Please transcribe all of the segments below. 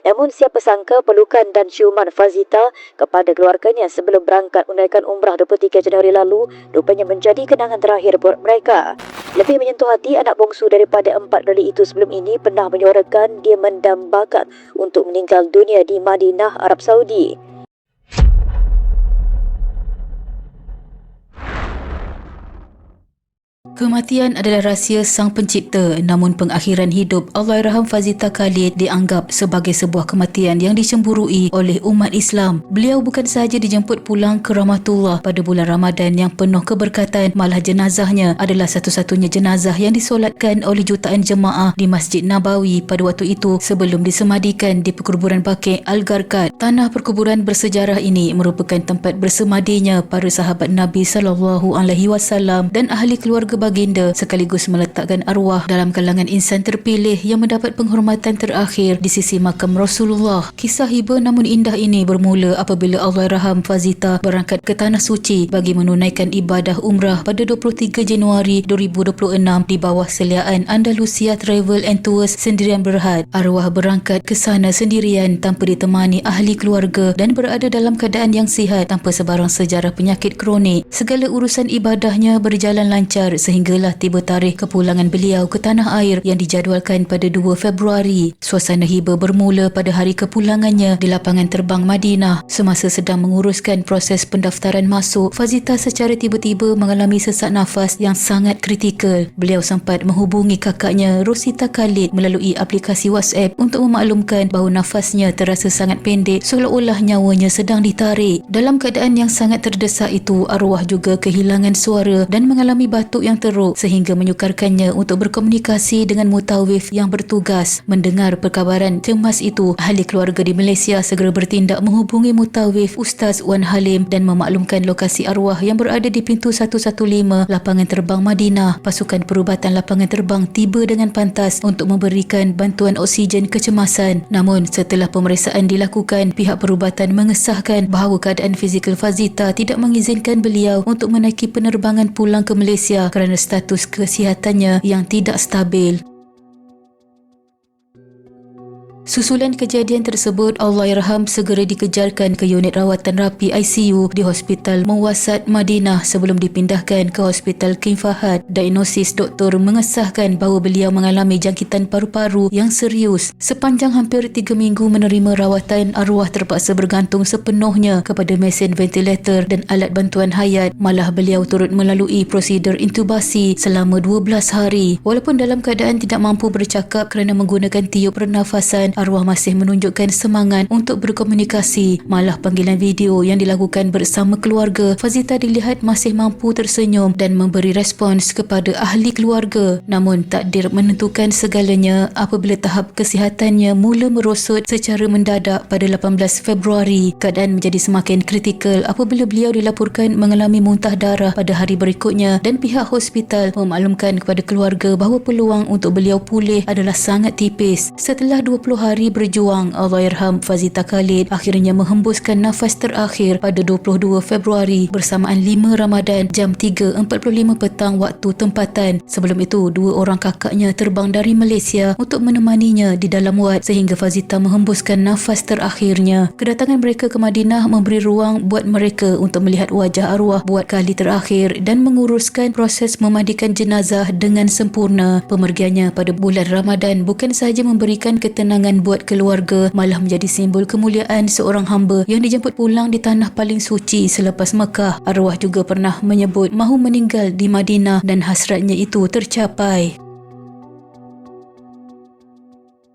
Namun siapa sangka pelukan dan ciuman Fazita kepada keluarganya sebelum berangkat menunaikan umrah 23 Januari lalu rupanya menjadi kenangan terakhir buat mereka. Lebih menyentuh hati, anak bongsu daripada 4 lelaki itu sebelum ini pernah menyuarakan dia mendambakan untuk meninggal dunia di Madinah, Arab Saudi. Kematian adalah rahsia sang pencipta, namun pengakhiran hidup Allahyarham Fazita Khalid dianggap sebagai sebuah kematian yang dicemburui oleh umat Islam. Beliau bukan sahaja dijemput pulang ke rahmatullah pada bulan Ramadan yang penuh keberkatan, malah jenazahnya adalah satu-satunya jenazah yang disolatkan oleh jutaan jemaah di Masjid Nabawi pada waktu itu sebelum disemadikan di perkuburan Baqi' Al-Gharqad. Tanah perkuburan bersejarah ini merupakan tempat bersemadinya para sahabat Nabi SAW dan ahli keluarga baginda, sekaligus meletakkan arwah dalam kalangan insan terpilih yang mendapat penghormatan terakhir di sisi makam Rasulullah. Kisah hibah namun indah ini bermula apabila Allahyarham Fazita berangkat ke Tanah Suci bagi menunaikan ibadah umrah pada 23 Januari 2026 di bawah seliaan Andalusia Travel and Tours Sendirian Berhad. Arwah berangkat ke sana sendirian tanpa ditemani ahli keluarga dan berada dalam keadaan yang sihat tanpa sebarang sejarah penyakit kronik. Segala urusan ibadahnya berjalan lancar sehinggalah tiba tarikh kepulangan beliau ke tanah air yang dijadualkan pada 2 Februari. Suasana hibah bermula pada hari kepulangannya di lapangan terbang Madinah. Semasa sedang menguruskan proses pendaftaran masuk, Fazita secara tiba-tiba mengalami sesak nafas yang sangat kritikal. Beliau sempat menghubungi kakaknya Rosita Khalid melalui aplikasi WhatsApp untuk memaklumkan bahawa nafasnya terasa sangat pendek, seolah-olah nyawanya sedang ditarik. Dalam keadaan yang sangat terdesak itu, arwah juga kehilangan suara dan mengalami batuk yang teruk sehingga menyukarkannya untuk berkomunikasi dengan mutawif yang bertugas. Mendengar perkabaran cemas itu, ahli keluarga di Malaysia segera bertindak menghubungi mutawif Ustaz Wan Halim dan memaklumkan lokasi arwah yang berada di pintu 115 lapangan terbang Madinah. Pasukan perubatan lapangan terbang tiba dengan pantas untuk memberikan bantuan oksigen kecemasan. Namun setelah pemeriksaan dilakukan, pihak perubatan mengesahkan bahawa keadaan fizikal Fazita tidak mengizinkan beliau untuk menaiki penerbangan pulang ke Malaysia kerana status kesihatannya yang tidak stabil. Susulan kejadian tersebut, Allahyarham segera dikejarkan ke unit rawatan rapi ICU di Hospital Muwassat Madinah sebelum dipindahkan ke Hospital King Fahad. Diagnosis doktor mengesahkan bahawa beliau mengalami jangkitan paru-paru yang serius. Sepanjang hampir 3 minggu menerima rawatan, arwah terpaksa bergantung sepenuhnya kepada mesin ventilator dan alat bantuan hayat. Malah beliau turut melalui prosedur intubasi selama 12 hari. Walaupun dalam keadaan tidak mampu bercakap kerana menggunakan tiup pernafasan, arwah masih menunjukkan semangat untuk berkomunikasi. Malah panggilan video yang dilakukan bersama keluarga, Fazita dilihat masih mampu tersenyum dan memberi respons kepada ahli keluarga. Namun takdir menentukan segalanya apabila tahap kesihatannya mula merosot secara mendadak pada 18 Februari. Keadaan menjadi semakin kritikal apabila beliau dilaporkan mengalami muntah darah pada hari berikutnya dan pihak hospital memaklumkan kepada keluarga bahawa peluang untuk beliau pulih adalah sangat tipis. Setelah 20 hari berjuang, Allahyarham Fazita Khalid akhirnya menghembuskan nafas terakhir pada 22 Februari bersamaan 5 Ramadan jam 3.45 petang waktu tempatan. Sebelum itu, 2 orang kakaknya terbang dari Malaysia untuk menemaninya di dalam wad sehingga Fazita menghembuskan nafas terakhirnya. Kedatangan mereka ke Madinah memberi ruang buat mereka untuk melihat wajah arwah buat kali terakhir dan menguruskan proses memandikan jenazah dengan sempurna. Pemergiannya pada bulan Ramadan bukan sahaja memberikan ketenangan buat keluarga, malah menjadi simbol kemuliaan seorang hamba yang dijemput pulang di tanah paling suci selepas Mekah. Arwah juga pernah menyebut mahu meninggal di Madinah dan hasratnya itu tercapai.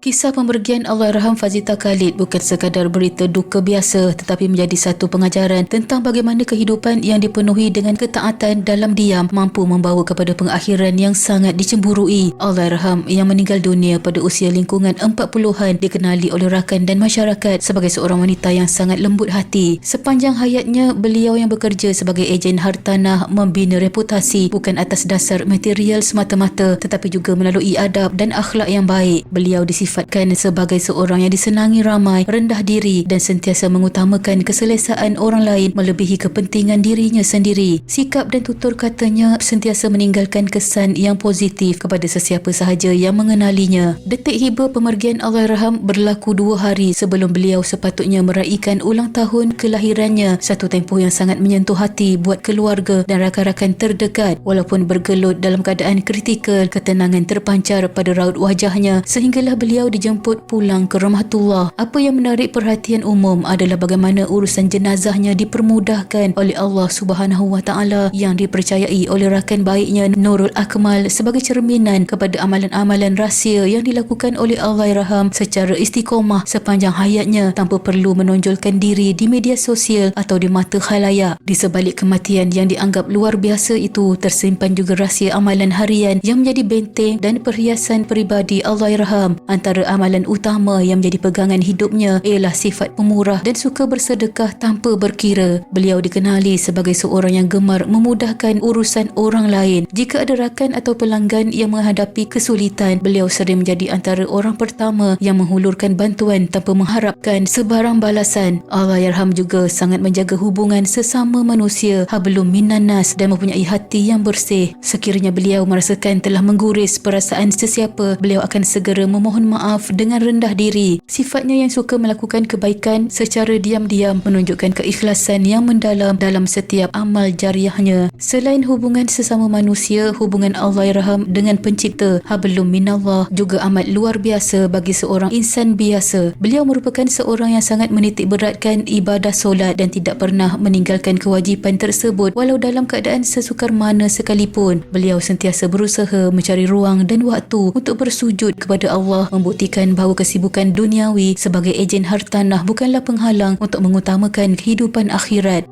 Kisah pembergian Allahyarham Fazita Khalid bukan sekadar berita duka biasa tetapi menjadi satu pengajaran tentang bagaimana kehidupan yang dipenuhi dengan ketaatan dalam diam mampu membawa kepada pengakhiran yang sangat dicemburui. Allahyarham yang meninggal dunia pada usia lingkungan 40-an dikenali oleh rakan dan masyarakat sebagai seorang wanita yang sangat lembut hati. Sepanjang hayatnya, beliau yang bekerja sebagai ejen hartanah membina reputasi bukan atas dasar material semata-mata tetapi juga melalui adab dan akhlak yang baik. Beliau disifati disifatkan sebagai seorang yang disenangi ramai, rendah diri dan sentiasa mengutamakan keselesaan orang lain melebihi kepentingan dirinya sendiri. Sikap dan tutur katanya sentiasa meninggalkan kesan yang positif kepada sesiapa sahaja yang mengenalinya. Detik hiba pemergian Allahyarham berlaku 2 hari sebelum beliau sepatutnya meraihkan ulang tahun kelahirannya, satu tempoh yang sangat menyentuh hati buat keluarga dan rakan-rakan terdekat. Walaupun bergelut dalam keadaan kritikal, ketenangan terpancar pada raut wajahnya sehinggalah beliau dijemput pulang ke rahmatullah. Apa yang menarik perhatian umum adalah bagaimana urusan jenazahnya dipermudahkan oleh Allah Subhanahu Wa Taala yang dipercayai oleh rakan baiknya Nurul Akmal sebagai cerminan kepada amalan-amalan rahsia yang dilakukan oleh Allahyarham secara istiqomah sepanjang hayatnya tanpa perlu menonjolkan diri di media sosial atau di mata khalayak. Di sebalik kematian yang dianggap luar biasa itu, tersimpan juga rahsia amalan harian yang menjadi benteng dan perhiasan peribadi Allahyarham. Antara amalan utama yang menjadi pegangan hidupnya ialah sifat pemurah dan suka bersedekah tanpa berkira. Beliau dikenali sebagai seorang yang gemar memudahkan urusan orang lain. Jika ada rakan atau pelanggan yang menghadapi kesulitan, beliau sering menjadi antara orang pertama yang menghulurkan bantuan tanpa mengharapkan sebarang balasan. Allahyarham juga sangat menjaga hubungan sesama manusia, hablum minan nas, dan mempunyai hati yang bersih. Sekiranya beliau merasakan telah mengguris perasaan sesiapa, beliau akan segera memohon maaf dengan rendah diri. Sifatnya yang suka melakukan kebaikan secara diam-diam menunjukkan keikhlasan yang mendalam dalam setiap amal jariahnya. Selain hubungan sesama manusia, hubungan Allahyarham dengan pencipta, hablum minallah, juga amat luar biasa bagi seorang insan biasa. Beliau merupakan seorang yang sangat menitik beratkan ibadah solat dan tidak pernah meninggalkan kewajipan tersebut walau dalam keadaan sesukar mana sekalipun. Beliau sentiasa berusaha mencari ruang dan waktu untuk bersujud kepada Allah, membuktikan bahawa kesibukan duniawi sebagai ejen hartanah bukanlah penghalang untuk mengutamakan kehidupan akhirat.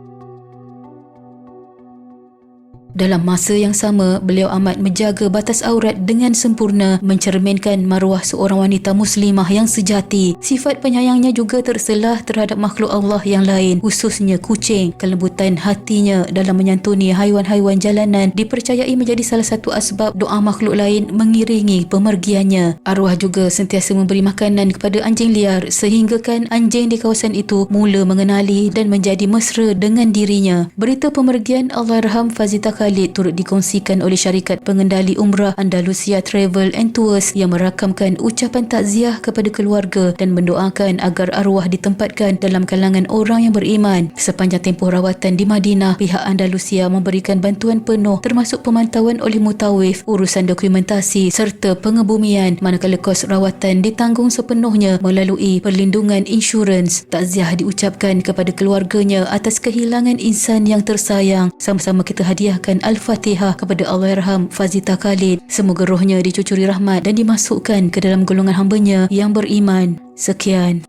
Dalam masa yang sama, beliau amat menjaga batas aurat dengan sempurna, mencerminkan maruah seorang wanita muslimah yang sejati. Sifat penyayangnya juga terselah terhadap makhluk Allah yang lain, khususnya kucing. Kelembutan hatinya dalam menyantuni haiwan-haiwan jalanan dipercayai menjadi salah satu asbab doa makhluk lain mengiringi pemergiannya. Arwah juga sentiasa memberi makanan kepada anjing liar sehinggakan anjing di kawasan itu mula mengenali dan menjadi mesra dengan dirinya. Berita pemergian Allahyarham Fazita Khalid turut dikongsikan oleh syarikat pengendali umrah Andalusia Travel and Tours yang merakamkan ucapan takziah kepada keluarga dan mendoakan agar arwah ditempatkan dalam kalangan orang yang beriman. Sepanjang tempoh rawatan di Madinah, pihak Andalusia memberikan bantuan penuh termasuk pemantauan oleh mutawif, urusan dokumentasi serta pengebumian, manakala kos rawatan ditanggung sepenuhnya melalui perlindungan insurans. Takziah diucapkan kepada keluarganya atas kehilangan insan yang tersayang. Sama-sama kita hadiahkan Al-Fatihah kepada Allahyarham Fazita Khalid. Semoga rohnya dicucuri rahmat dan dimasukkan ke dalam golongan hambanya yang beriman. Sekian.